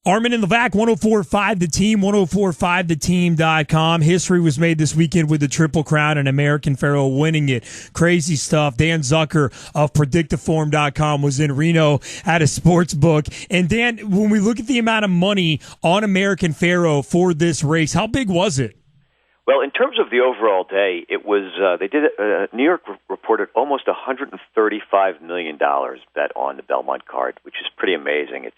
Armen and Levack, 104.5 The Team, 104.5theteam.com. History was made this weekend with the Triple Crown and American Pharoah winning it. Crazy stuff. Dan Zucker of PredictTheForm.com was in Reno at a sports book. And Dan, when we look at the amount of money on American Pharoah for this race, how big was it? Well, in terms of the overall day, it was they did New York reported almost $135 million bet on the Belmont card, which is pretty amazing.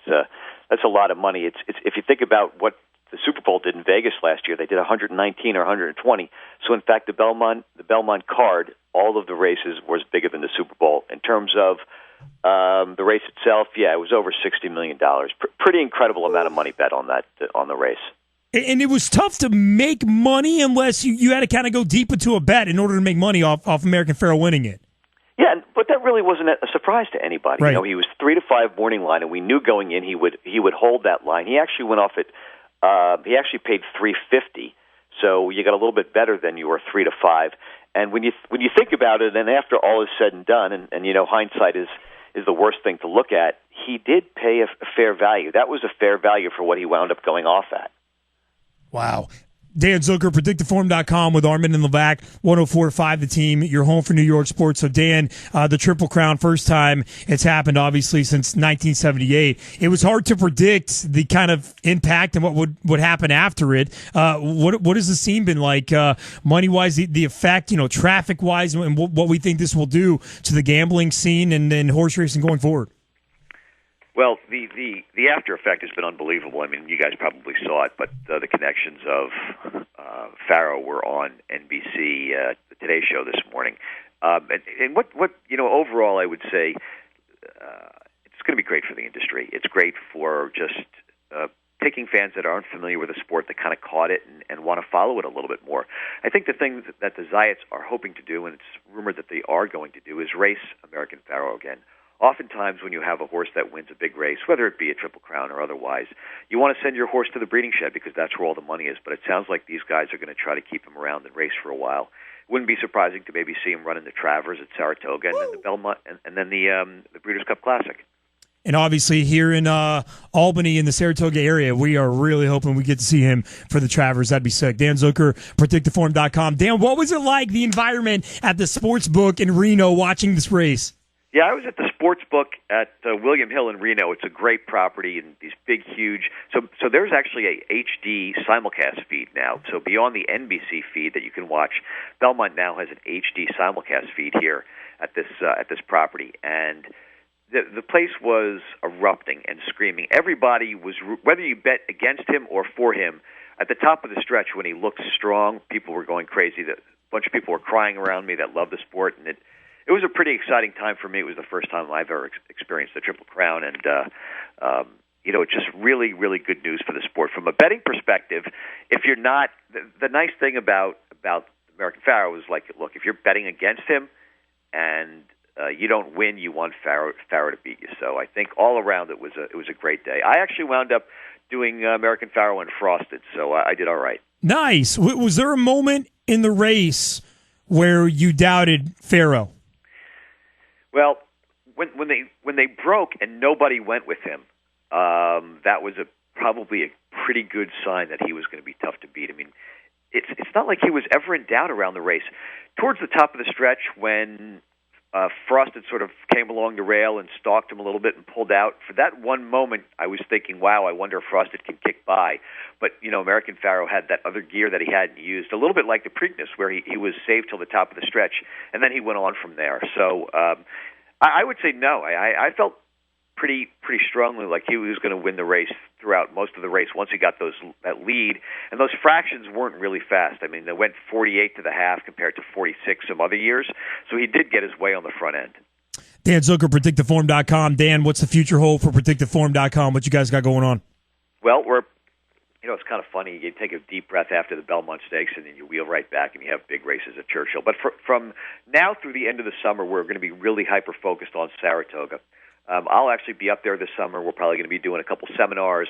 That's a lot of money. It's if you think about what the Super Bowl did in Vegas last year, they did 119 or 120. So in fact, the Belmont card, all of the races was bigger than the Super Bowl. In terms of the race itself, yeah, it was over $60 million. Pretty incredible amount of money bet on the race. And it was tough to make money unless you had to kind of go deep into a bet in order to make money off American Pharoah winning it. Yeah, but that really wasn't a surprise to anybody. Right. You know, he was 3 to 5 morning line, and we knew going in he would hold that line. He actually went off at he actually paid $3.50, so you got a little bit better than you were 3 to 5. And when you think about it, and after all is said and done, and you know hindsight is the worst thing to look at, he did pay a fair value. That was a fair value for what he wound up going off at. Wow. Dan Zucker, PredictTheForm.com with Armen and Levack, 104.5 The Team, your home for New York sports. So, Dan, the Triple Crown, first time it's happened, obviously, since 1978. It was hard to predict the kind of impact and what would happen after it. What has the scene been like, money-wise, the effect, traffic-wise, and what we think this will do to the gambling scene and horse racing going forward? Well, the after effect has been unbelievable. I mean, you guys probably saw it, but the connections of Pharoah were on NBC, the Today Show this morning. And what overall, I would say it's going to be great for the industry. It's great for just taking fans that aren't familiar with the sport that kind of caught it and want to follow it a little bit more. I think the thing that the Zayats are hoping to do, and it's rumored that they are going to do, is race American Pharoah again. Oftentimes when you have a horse that wins a big race, whether it be a Triple Crown or otherwise, you want to send your horse to the breeding shed because that's where all the money is. But it sounds like these guys are going to try to keep him around and race for a while. Wouldn't be surprising to maybe see him run in the Travers at Saratoga and then the Belmont and then the Breeders' Cup Classic. And obviously here in Albany in the Saratoga area, we are really hoping we get to see him for the Travers. That'd be sick. Dan Zucker, PredictTheForm.com. Dan, what was it like, the environment at the sports book in Reno watching this race? Yeah, I was at the sports book at William Hill in Reno. It's a great property and these big, huge. So there's actually a HD simulcast feed now. So beyond the NBC feed that you can watch, Belmont now has an HD simulcast feed here at this property, and the place was erupting and screaming. Everybody was, whether you bet against him or for him, at the top of the stretch when he looked strong, people were going crazy. A bunch of people were crying around me that love the sport, and it was a pretty exciting time for me. It was the first time I've ever experienced the Triple Crown, and it's just really, really good news for the sport. From a betting perspective, if you're not, the nice thing about American Pharoah is like, look, if you're betting against him and you don't win, you want Pharoah to beat you. So I think all around it was a great day. I actually wound up doing American Pharoah and Frosted, so I did all right. Nice. Was there a moment in the race where you doubted Pharoah? Well, when they broke and nobody went with him, that was probably a pretty good sign that he was going to be tough to beat. I mean, it's not like he was ever in doubt around the race. Towards the top of the stretch, when Frosted sort of came along the rail and stalked him a little bit and pulled out, for that one moment, I was thinking, wow, I wonder if Frosted can kick by. But, American Pharoah had that other gear that he hadn't used, a little bit like the Preakness, where he was saved till the top of the stretch, and then he went on from there. So I would say no. I felt pretty strongly like he was going to win the race throughout most of the race once he got that lead. And those fractions weren't really fast. I mean, they went 48 to the half compared to 46 some other years. So he did get his way on the front end. Dan Zucker, PredictTheForm.com. Dan, what's the future hold for PredictTheForm.com? What you guys got going on? Well, it's kind of funny. You take a deep breath after the Belmont Stakes, and then you wheel right back, and you have big races at Churchill. But from now through the end of the summer, we're going to be really hyper-focused on Saratoga. I'll actually be up there this summer. We're probably going to be doing a couple seminars,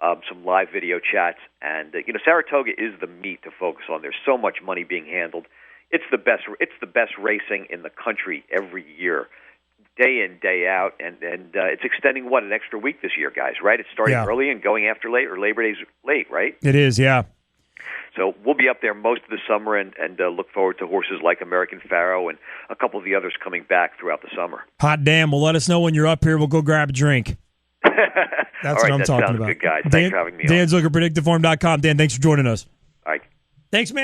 some live video chats, and Saratoga is the meat to focus on. There's so much money being handled. It's the best racing in the country every year. day in, day out, and it's extending an extra week this year, guys. Right? It's starting early and going after late, or Labor Day's late, right? It is, yeah. So we'll be up there most of the summer and look forward to horses like American Pharaoh and a couple of the others coming back throughout the summer. Hot damn. Well, let us know when you're up here. We'll go grab a drink. That's what I'm talking about. Good, guys. Thanks for having me on. Dan Zucker, PredictiveFarm.com. Dan, thanks for joining us. All right. Thanks, man.